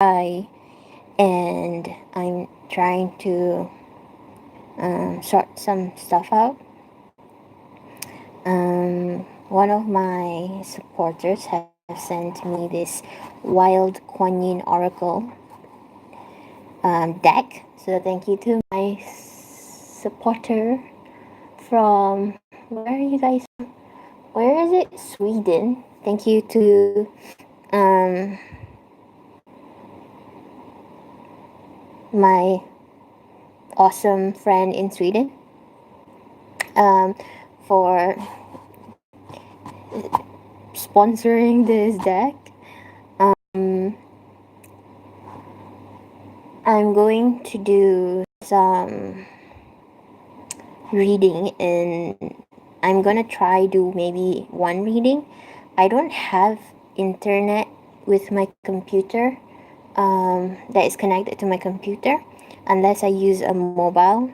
I and I'm trying to sort some stuff out. One of my supporters have sent me this Wild Kuan Yin Oracle deck. So thank you to my supporter from where are you guys from? Where is it? Sweden. Thank you to um, my awesome friend in Sweden um, for sponsoring this deck. Um, I'm going to do some reading and I'm gonna try do maybe one reading. I don't have internet with my computer that is connected to my computer unless I use a mobile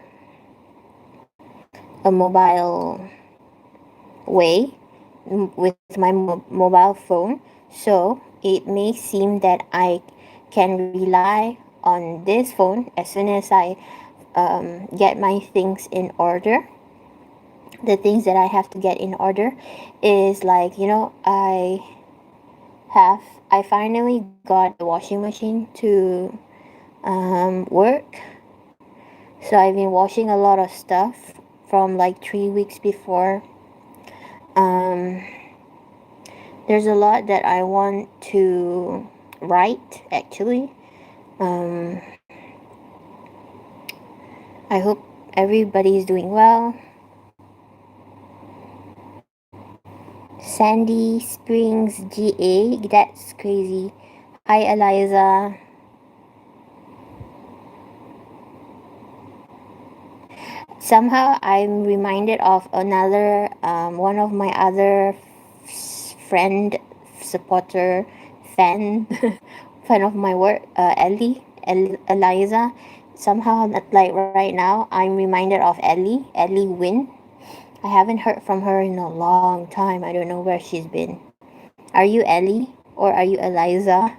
way with my mobile phone. So it may seem that I can rely on this phone as soon as I get my things in order. The things that I have to get in order is like, have I finally got a washing machine to work. So I've been washing a lot of stuff from like 3 weeks before. Um, there's a lot that I want to write actually. Um, I hope everybody's doing well. Sandy Springs GA, that's crazy. Hi Eliza. Somehow I'm reminded of another one of my other friend supporter fan fan of my work, Eliza. Somehow like right now I'm reminded of Ellie Win. I haven't heard from her in a long time. I don't know where she's been. Are you Ellie or are you Eliza?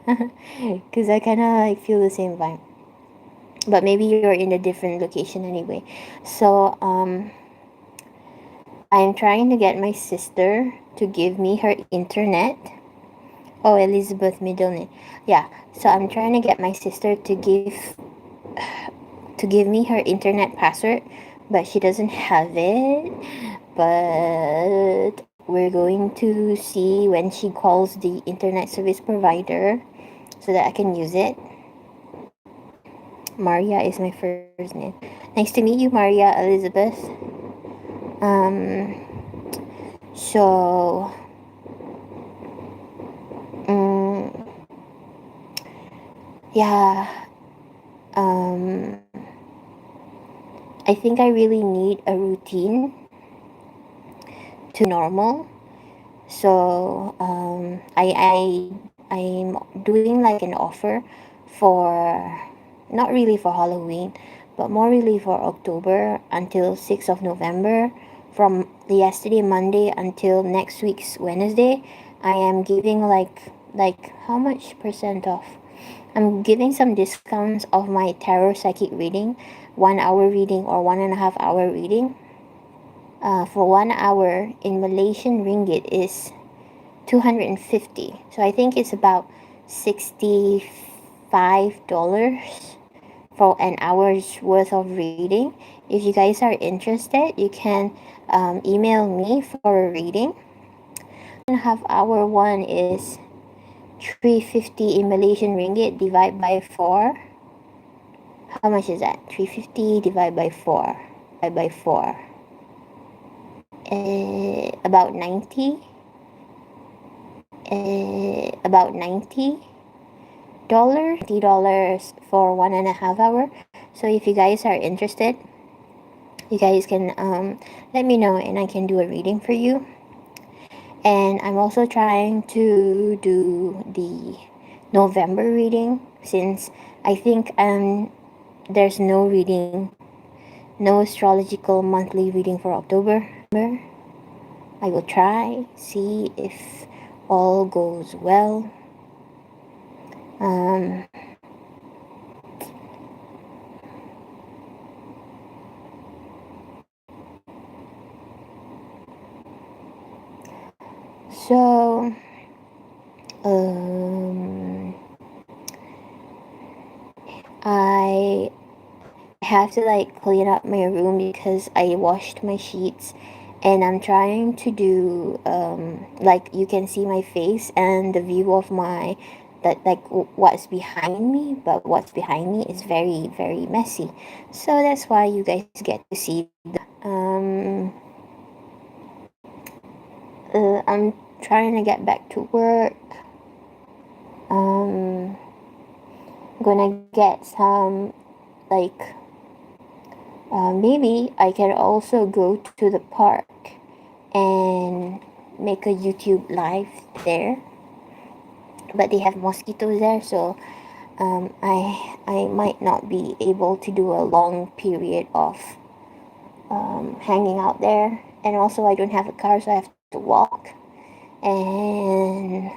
Because I kind of like feel the same vibe, but maybe you're in a different location anyway. So I'm trying to get my sister to give me her internet. Oh, Elizabeth middle name. Yeah. So I'm trying to get my sister to give me her internet password, but she doesn't have it. But we're going to see when she calls the internet service provider so that I can use it. Maria is my first name. Nice to meet you, Maria Elizabeth. Um, so, um, yeah, um, I think I really need a routine to normal. So, I'm doing like an offer for not really for Halloween, but more really for October until 6th of November. From yesterday Monday until next week's Wednesday, I am giving like how much percent off? I'm giving some discounts of my tarot psychic reading, 1 hour reading or 1.5 hour reading. For 1 hour in Malaysian ringgit is 250. So I think it's about $65 for an hour's worth of reading. If you guys are interested, you can email me for a reading. 1.5 hour one is 350 in Malaysian ringgit. Divide by 4. How much is that? 350 divided by 4. By 4. About 90. About $90 for 1.5 hour. So if you guys are interested, you guys can let me know and I can do a reading for you. And I'm also trying to do the November reading since I think there's no reading, no astrological monthly reading for October. I will try, see if all goes well. So um, I have to like clean up my room because I washed my sheets, and I'm trying to do like you can see my face and the view of my that like what's behind me, but what's behind me is very very messy. So that's why you guys get to see I'm trying to get back to work. um gonna get some like maybe I can also go to the park and make a YouTube live there. But they have mosquitoes there, so I might not be able to do a long period of hanging out there. And also, I don't have a car, so I have to walk. And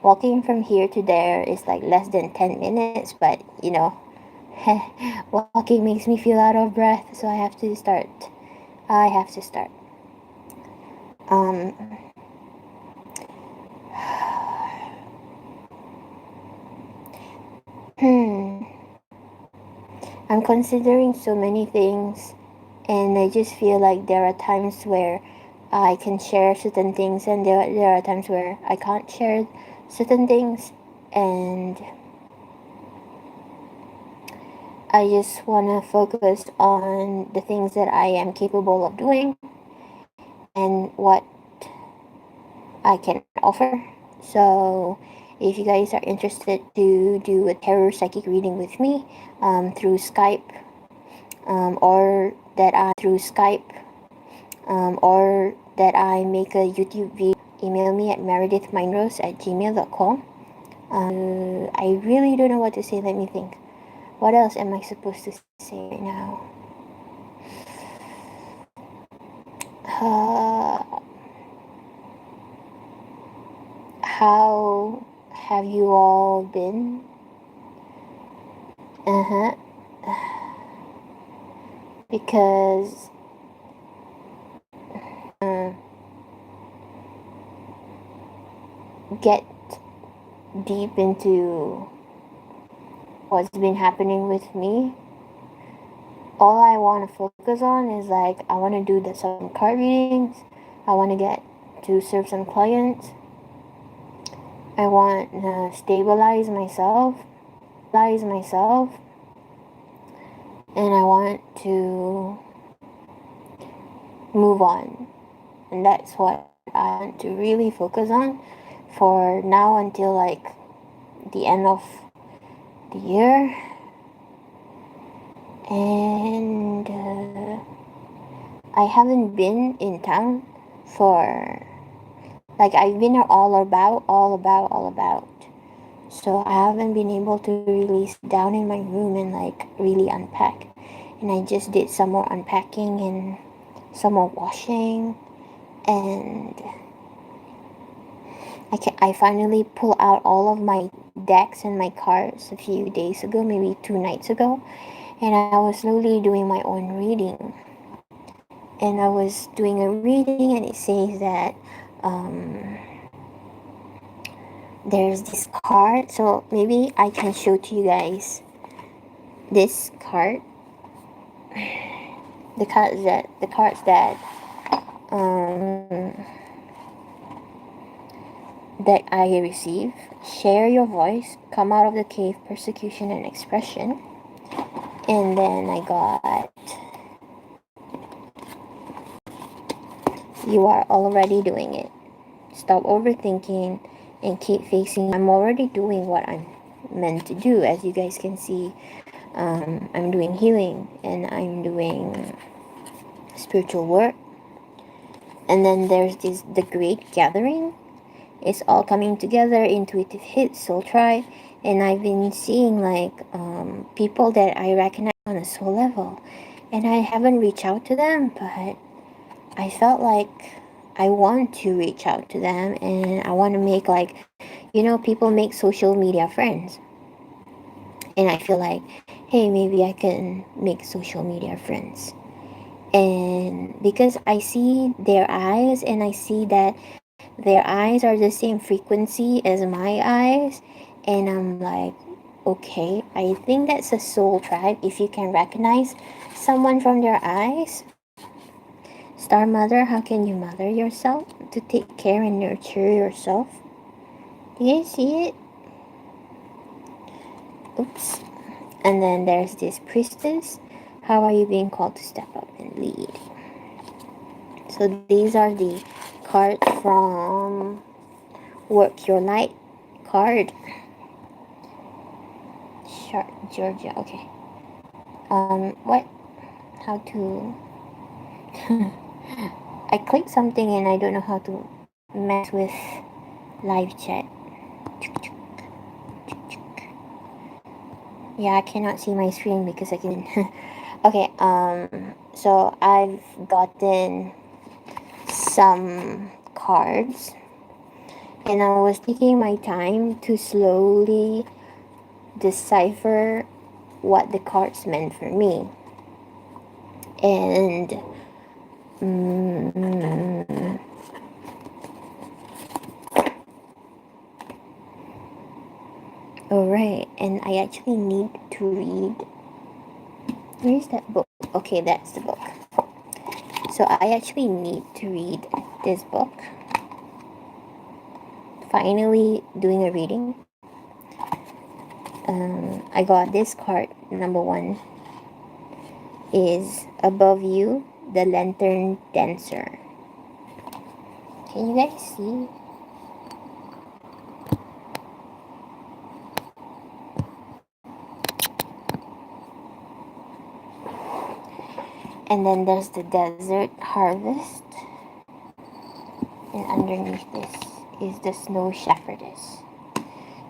walking from here to there is like less than 10 minutes, but you know, walking makes me feel out of breath, so I have to start. I have to start. Um, hmm. I'm considering so many things, and I just feel like there are times where I can share certain things, and there are times where I can't share certain things, and I just want to focus on the things that I am capable of doing and what I can offer. So, if you guys are interested to do a tarot psychic reading with me through Skype, or that I through Skype, or that I make a YouTube video, email me at meredithmindrose@gmail.com. I really don't know what to say. Let me think. What else am I supposed to say right now? Uh, how have you all been? Uh-huh. Because get deep into what's been happening with me. All I want to focus on is like I want to do some card readings. I want to get to serve some clients. I want to stabilize myself, and I want to move on. And that's what I want to really focus on for now until like the end of the year. And I haven't been in town for like I've been all about. So I haven't been able to really sit down in my room and like really unpack. And I just did some more unpacking and some more washing, and I finally pulled out all of my decks and my cards a few days ago, maybe 2 nights ago, and I was slowly doing my own reading. And I was doing a reading, and it says that there's this card. So maybe I can show to you guys this card. The cards that that I receive. Share your voice, come out of the cave, persecution and expression. And then I got you are already doing it. Stop overthinking and keep facing. I'm already doing what I'm meant to do. As you guys can see, I'm doing healing and I'm doing spiritual work. And then there's the great gathering. It's all coming together. Intuitive hits, soul tribe, and I've been seeing like people that I recognize on a soul level, and I haven't reached out to them, but I felt like I want to reach out to them, and I want to make like, people make social media friends, and I feel like, hey, maybe I can make social media friends. And because I see their eyes and I see that Their eyes are the same frequency as my eyes, and I'm like, okay, I think that's a soul tribe. If you can recognize someone from their eyes, Star Mother, how can you mother yourself to take care and nurture yourself? Do you see it? Oops. And then there's this priestess. How are you being called to step up and lead? So these are the cards from Work Your Light card. Georgia. Okay. What? How to? I clicked something and I don't know how to mess with live chat. Yeah, I cannot see my screen because I can. Okay. So I've gotten some cards, and I was taking my time to slowly decipher what the cards meant for me. And alright, and I actually need to read. Where's that book? Okay, that's the book. So I actually need to read this book. Finally doing a reading. I got this card. Number 1 is Above You, the Lantern Dancer. Can you guys see? And then there's the Desert Harvest. And underneath this is the Snow Shepherdess.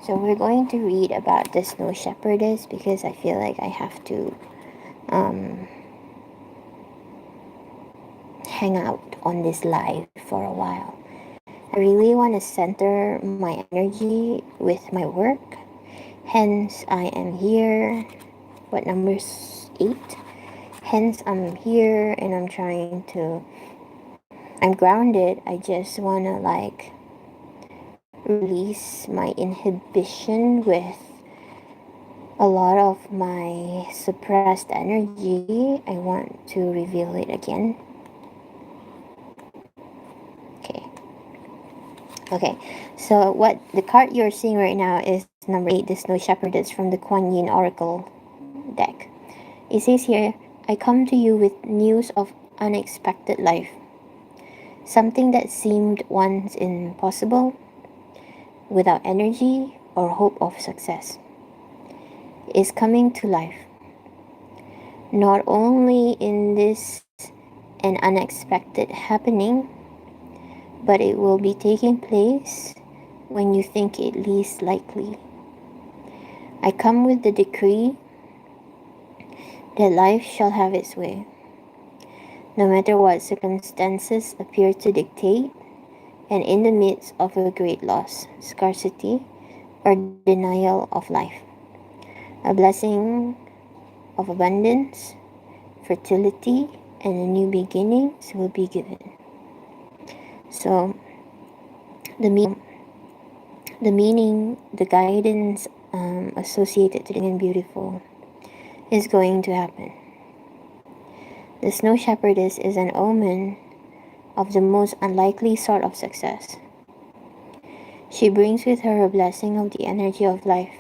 So we're going to read about the Snow Shepherdess because I feel like I have to hang out on this live for a while. I really want to center my energy with my work. Hence, I am here. What number's 8? Hence, I'm here and I'm trying to. I'm grounded. I just want to release my inhibition with a lot of my suppressed energy. I want to reveal it again. Okay, so what the card you're seeing right now is number 8, the Snow Shepherdess from the Kuan Yin Oracle deck. It says here, I come to you with news of unexpected life. Something that seemed once impossible, without energy or hope of success, is coming to life. Not only in this an unexpected happening, but it will be taking place when you think it least likely. I come with the decree that life shall have its way, no matter what circumstances appear to dictate, and in the midst of a great loss, scarcity, or denial of life. A blessing of abundance, fertility, and a new beginnings will be given. So, the meaning, the guidance associated to the and beautiful is going to happen. The Snow Shepherdess is an omen of the most unlikely sort of success. She brings with her a blessing of the energy of life.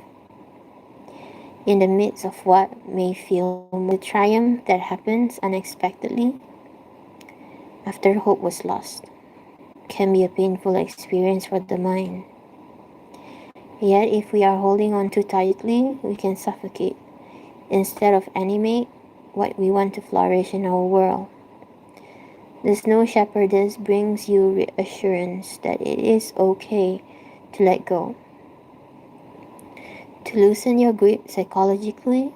In the midst of what may feel the triumph that happens unexpectedly after hope was lost can be a painful experience for the mind. Yet if we are holding on too tightly, we can suffocate instead of animate what we want to flourish in our world. The Snow Shepherdess brings you reassurance that it is okay to let go, to loosen your grip psychologically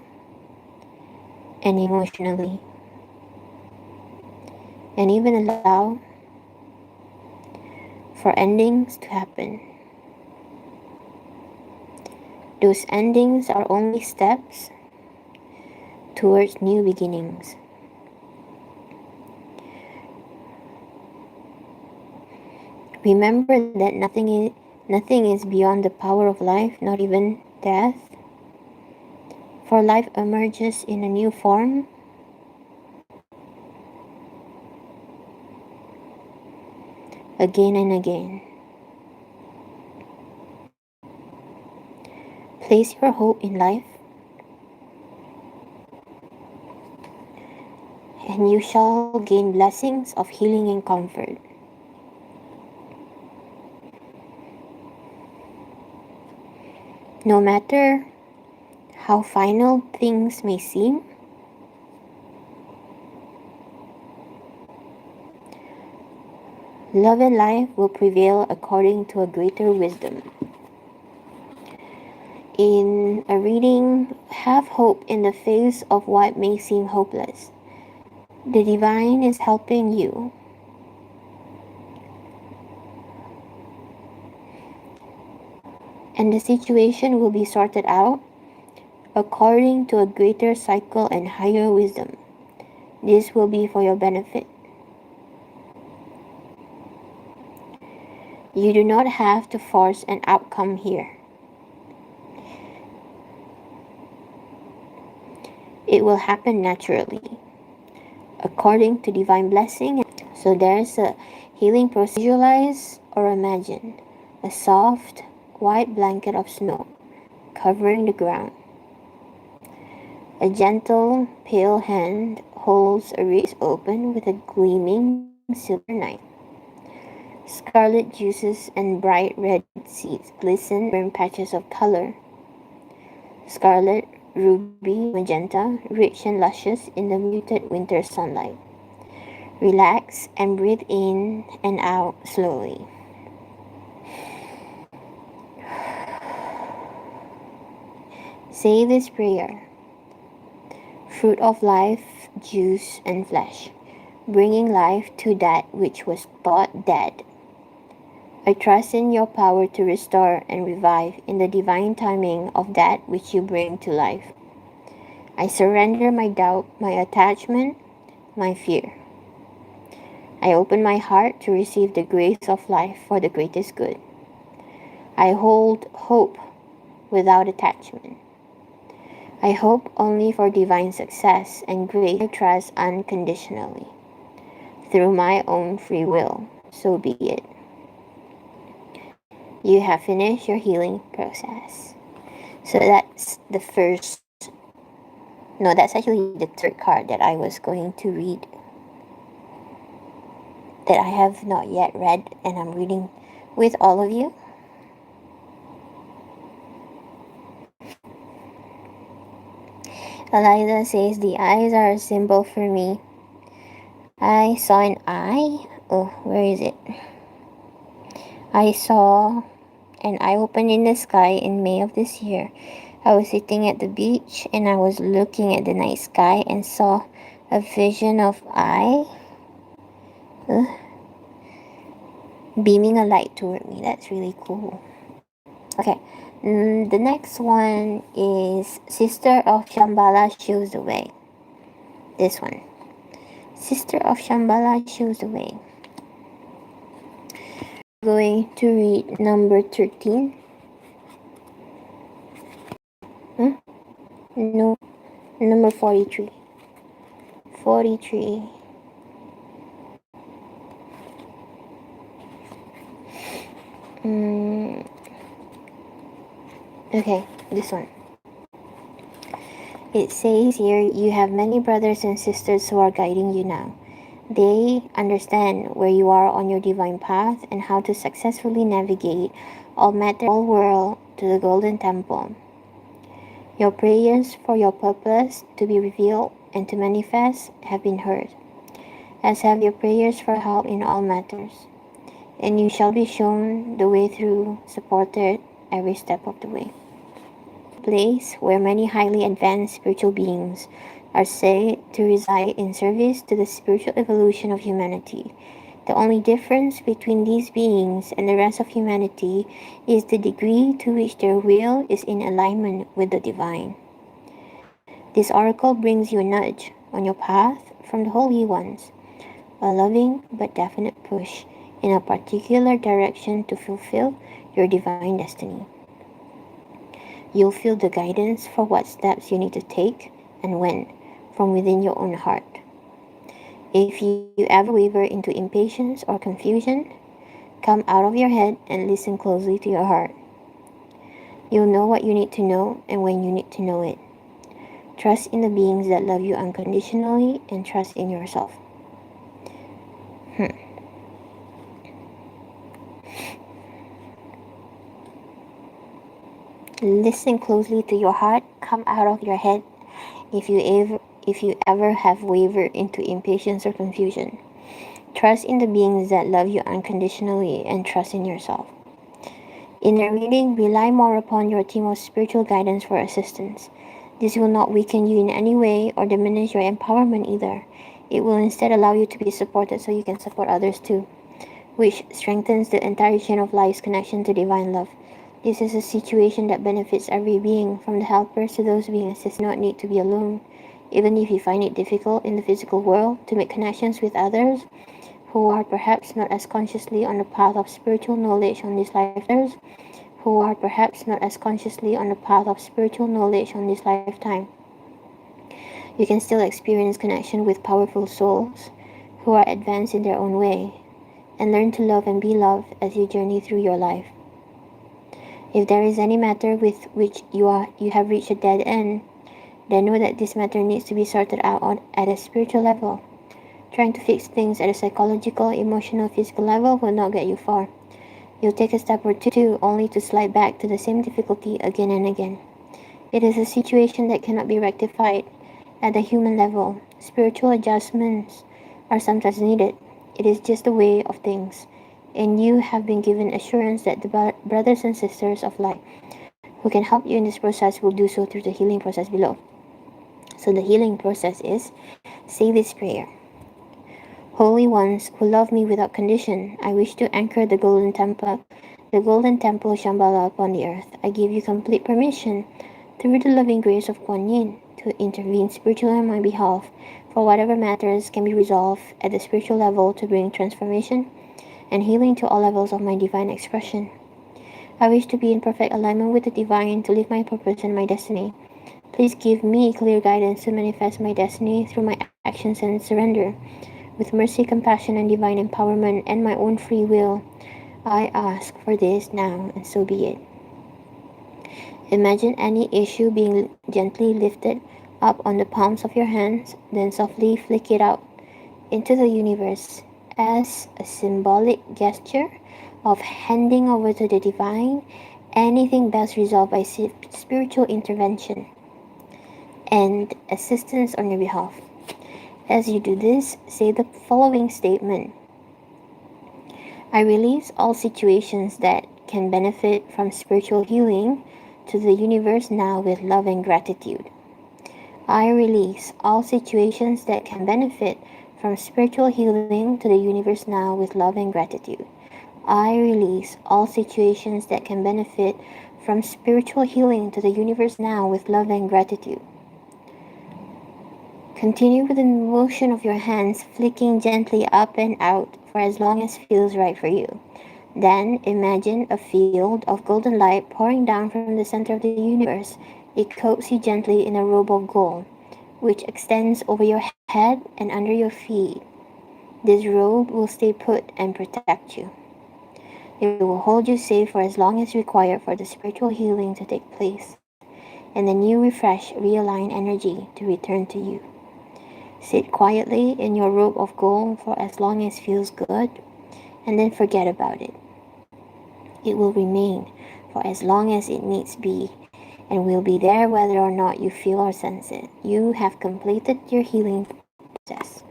and emotionally, and even allow for endings to happen. Those endings are only steps towards new beginnings. Remember that nothing is beyond the power of life, not even death. For life emerges in a new form. Again and again. Place your hope in life, and you shall gain blessings of healing and comfort. No matter how final things may seem, love and life will prevail according to a greater wisdom. In a reading, have hope in the face of what may seem hopeless. The divine is helping you. And the situation will be sorted out according to a greater cycle and higher wisdom. This will be for your benefit. You do not have to force an outcome here. It will happen naturally, according to divine blessing. So there's a healing process. Visualize or imagine a soft, white blanket of snow covering the ground. A gentle, pale hand holds a wrist open with a gleaming silver knife. Scarlet juices and bright red seeds glisten in patches of color. Scarlet, ruby, magenta, rich and luscious in the muted winter sunlight. Relax and breathe in and out slowly. Say this prayer. Fruit of life, juice and flesh, bringing life to that which was thought dead. I trust in your power to restore and revive in the divine timing of that which you bring to life. I surrender my doubt, my attachment, my fear. I open my heart to receive the grace of life for the greatest good. I hold hope without attachment. I hope only for divine success and grace. I trust unconditionally. Through my own free will, so be it. You have finished your healing process. So that's the first, no, that's actually the third card that I was going to read, that I have not yet read, and I'm reading with all of you. Eliza says, the eyes are a symbol for me. I saw an eye. Oh, where is it? I saw an eye open in the sky in May of this year. I was sitting at the beach and I was looking at the night sky and saw a vision of eye beaming a light toward me. That's really cool. Okay, the next one is Sister of Shambhala shows the way. This one. Sister of Shambhala shows the way. I'm going to read number 13. No, number 43. 43. Okay, this one. It says here, you have many brothers and sisters who are guiding you now. They understand where you are on your divine path and how to successfully navigate all matter, all world to the Golden Temple. Your prayers for your purpose to be revealed and to manifest have been heard, as have your prayers for help in all matters. And you shall be shown the way through, supported every step of the way. Place where many highly advanced spiritual beings are said to reside in service to the spiritual evolution of humanity. The only difference between these beings and the rest of humanity is the degree to which their will is in alignment with the divine. This oracle brings you a nudge on your path from the Holy Ones, a loving but definite push in a particular direction to fulfill your divine destiny. You'll feel the guidance for what steps you need to take and when from within your own heart. If you ever waver into impatience or confusion, come out of your head and listen closely to your heart. You'll know what you need to know and when you need to know it. Trust in the beings that love you unconditionally and trust in yourself. Listen closely to your heart. Come out of your head if you ever have wavered into impatience or confusion. Trust in the beings that love you unconditionally and trust in yourself. In a reading, rely more upon your team of spiritual guidance for assistance. This will not weaken you in any way or diminish your empowerment either. It will instead allow you to be supported so you can support others too, which strengthens the entire chain of life's connection to divine love. This is a situation that benefits every being, from the helpers to those being assisted. You do not need to be alone. Even if you find it difficult in the physical world to make connections with others who are perhaps not as consciously on the path of spiritual knowledge on this lifetime, you can still experience connection with powerful souls who are advanced in their own way, and learn to love and be loved as you journey through your life. If there is any matter with which you have reached a dead end, then know that this matter needs to be sorted out at a spiritual level. Trying to fix things at a psychological, emotional, physical level will not get you far. You'll take a step or two only to slide back to the same difficulty again and again. It is a situation that cannot be rectified at the human level. Spiritual adjustments are sometimes needed. It is just the way of things. And you have been given assurance that the brothers and sisters of light who can help you in this process will do so through the healing process below. So the healing process is, say this prayer. Holy ones who love me without condition, I wish to anchor the golden temple Shambhala upon the earth. I give you complete permission, through the loving grace of Kuan Yin, to intervene spiritually on my behalf for whatever matters can be resolved at the spiritual level to bring transformation and healing to all levels of my divine expression. I wish to be in perfect alignment with the divine to live my purpose and my destiny. Please give me clear guidance to manifest my destiny through my actions and surrender. With mercy, compassion, and divine empowerment and my own free will, I ask for this now, and so be it. Imagine any issue being gently lifted up on the palms of your hands, then softly flick it out into the universe as a symbolic gesture of handing over to the divine anything best resolved by spiritual intervention and assistance on your behalf. As you do this, say the following statement. I release all situations that can benefit from spiritual healing to the universe now with love and gratitude. I release all situations that can benefit from spiritual healing to the universe now with love and gratitude. I release all situations that can benefit from spiritual healing to the universe now with love and gratitude. Continue with the motion of your hands, flicking gently up and out for as long as feels right for you. Then imagine a field of golden light pouring down from the center of the universe. It coats you gently in a robe of gold, which extends over your head and under your feet. This robe will stay put and protect you. It will hold you safe for as long as required for the spiritual healing to take place, and the new, refreshed, realigned energy to return to you. Sit quietly in your robe of gold for as long as feels good, and then forget about it. It will remain for as long as it needs be, and will be there whether or not you feel or sense it. You have completed your healing process.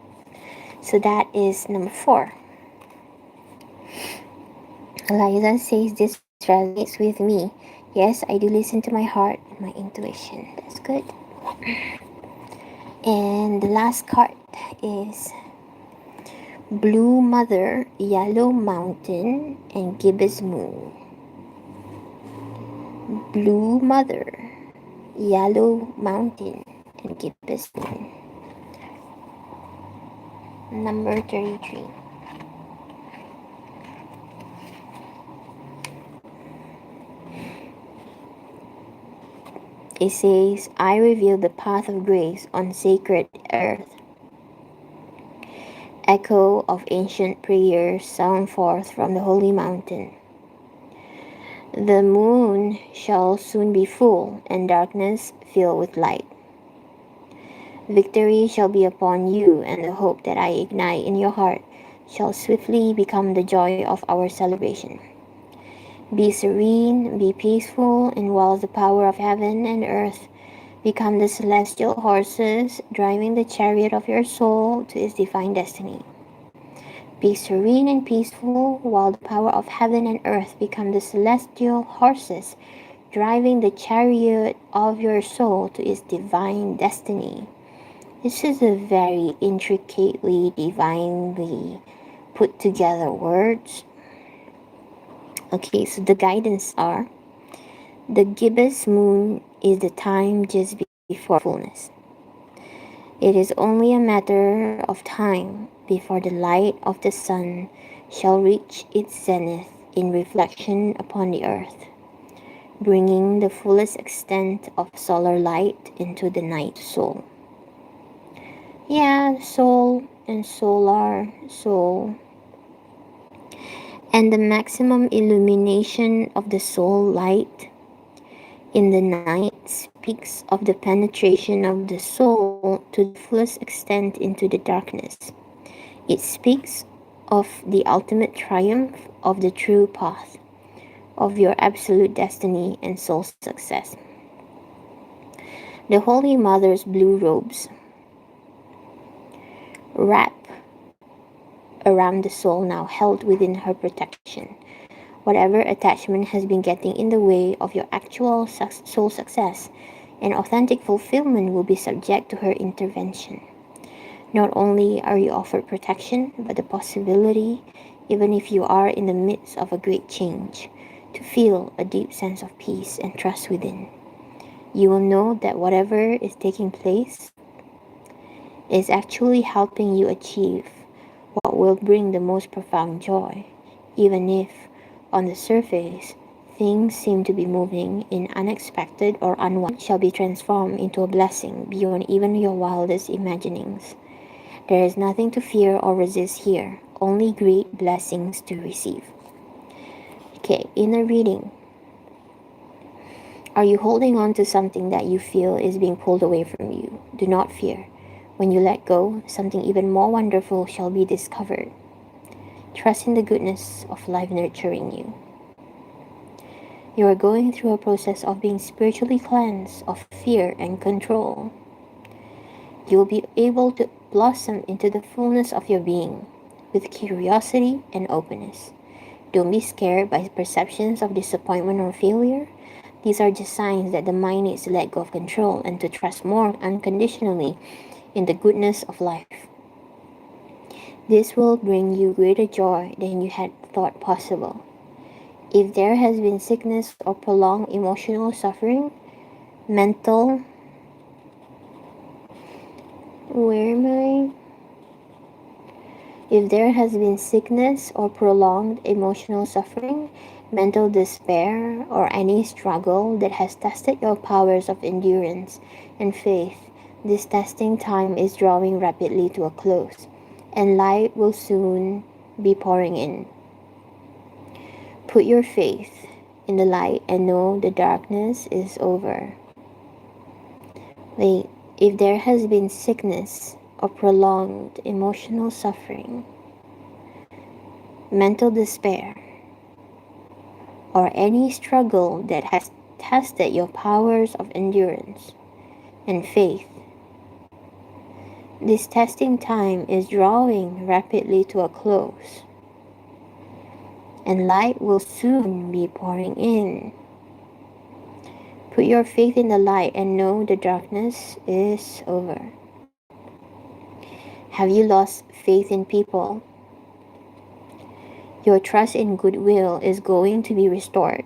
So that is number 4. Eliza says this resonates with me. Yes, I do listen to my heart and my intuition. That's good. And the last card is Blue Mother, Yellow Mountain, and Gibbous Moon. Blue Mother, Yellow Mountain, and Gibbous Moon. Number 33. It says, I reveal the path of grace on sacred earth. Echo of ancient prayers sound forth from the holy mountain. The moon shall soon be full, and darkness fill with light. Victory shall be upon you, and the hope that I ignite in your heart shall swiftly become the joy of our celebration. Be serene, be peaceful, and whilst the power of heaven and earth become the celestial horses driving the chariot of your soul to its divine destiny. Be serene and peaceful while the power of heaven and earth become the celestial horses driving the chariot of your soul to its divine destiny. This is a very intricately, divinely put together words. Okay, so the guidance are: the gibbous moon is the time just before fullness. It is only a matter of time before the light of the sun shall reach its zenith in reflection upon the earth, bringing the fullest extent of solar light into the night soul. Yeah, soul and solar soul. And the maximum illumination of the soul light in the night speaks of the penetration of the soul to the fullest extent into the darkness. It speaks of the ultimate triumph of the true path, of your absolute destiny and soul success. The Holy Mother's blue robes wrap around the soul now held within her protection. Whatever attachment has been getting in the way of your actual soul success and authentic fulfillment will be subject to her intervention. Not only are you offered protection, but the possibility, even if you are in the midst of a great change, to feel a deep sense of peace and trust within. You will know that whatever is taking place is actually helping you achieve what will bring the most profound joy, even if, on the surface, things seem to be moving in unexpected or unwanted, shall be transformed into a blessing beyond even your wildest imaginings. There is nothing to fear or resist here, only great blessings to receive. Okay, inner reading. Are you holding on to something that you feel is being pulled away from you? Do not fear. When you let go, something even more wonderful shall be discovered. Trust in the goodness of life nurturing you. You are going through a process of being spiritually cleansed of fear and control. You will be able to blossom into the fullness of your being with curiosity and openness. Don't be scared by perceptions of disappointment or failure. These are just signs that the mind needs to let go of control and to trust more unconditionally in the goodness of life. This will bring you greater joy than you had thought possible. If there has been sickness or prolonged emotional suffering, mental, where am I? If there has been sickness or prolonged emotional suffering, mental despair, or any struggle that has tested your powers of endurance and faith, this testing time is drawing rapidly to a close, and light will soon be pouring in. Put your faith in the light and know the darkness is over. Wait, if there has been sickness or prolonged emotional suffering, mental despair, or any struggle that has tested your powers of endurance and faith, this testing time is drawing rapidly to a close, and light will soon be pouring in. Put your faith in the light and know the darkness is over. Have you lost faith in people? Your trust in goodwill is going to be restored.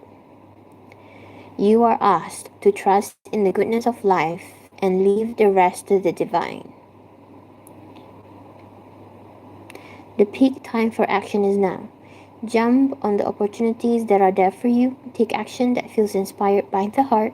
You are asked to trust in the goodness of life and leave the rest to the divine. The peak time for action is now. Jump on the opportunities that are there for you. Take action that feels inspired by the heart.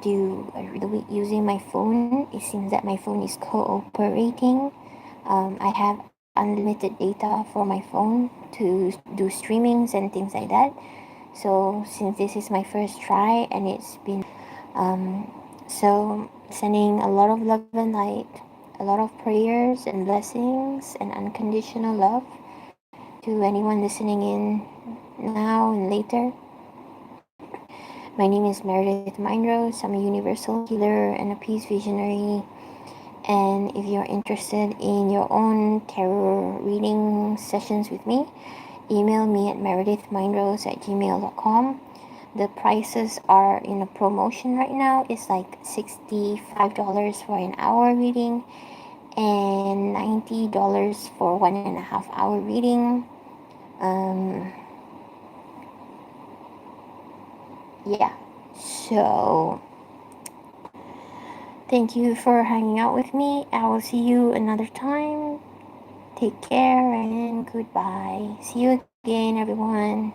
using my phone. It seems that my phone is cooperating. I have unlimited data for my phone to do streamings and things like that. So since this is my first try and it's been so sending a lot of love and light, a lot of prayers and blessings and unconditional love to anyone listening in now and later. My name is Meredith Mindrose. I'm a universal healer and a peace visionary. And if you're interested in your own tarot reading sessions with me, email me at meredithmindrose@gmail.com. The prices are in a promotion right now. It's like $65 for an hour reading and $90 for 1.5 hour reading. Yeah. So thank you for hanging out with me. I will see you another time. Take care and goodbye. See you again, everyone.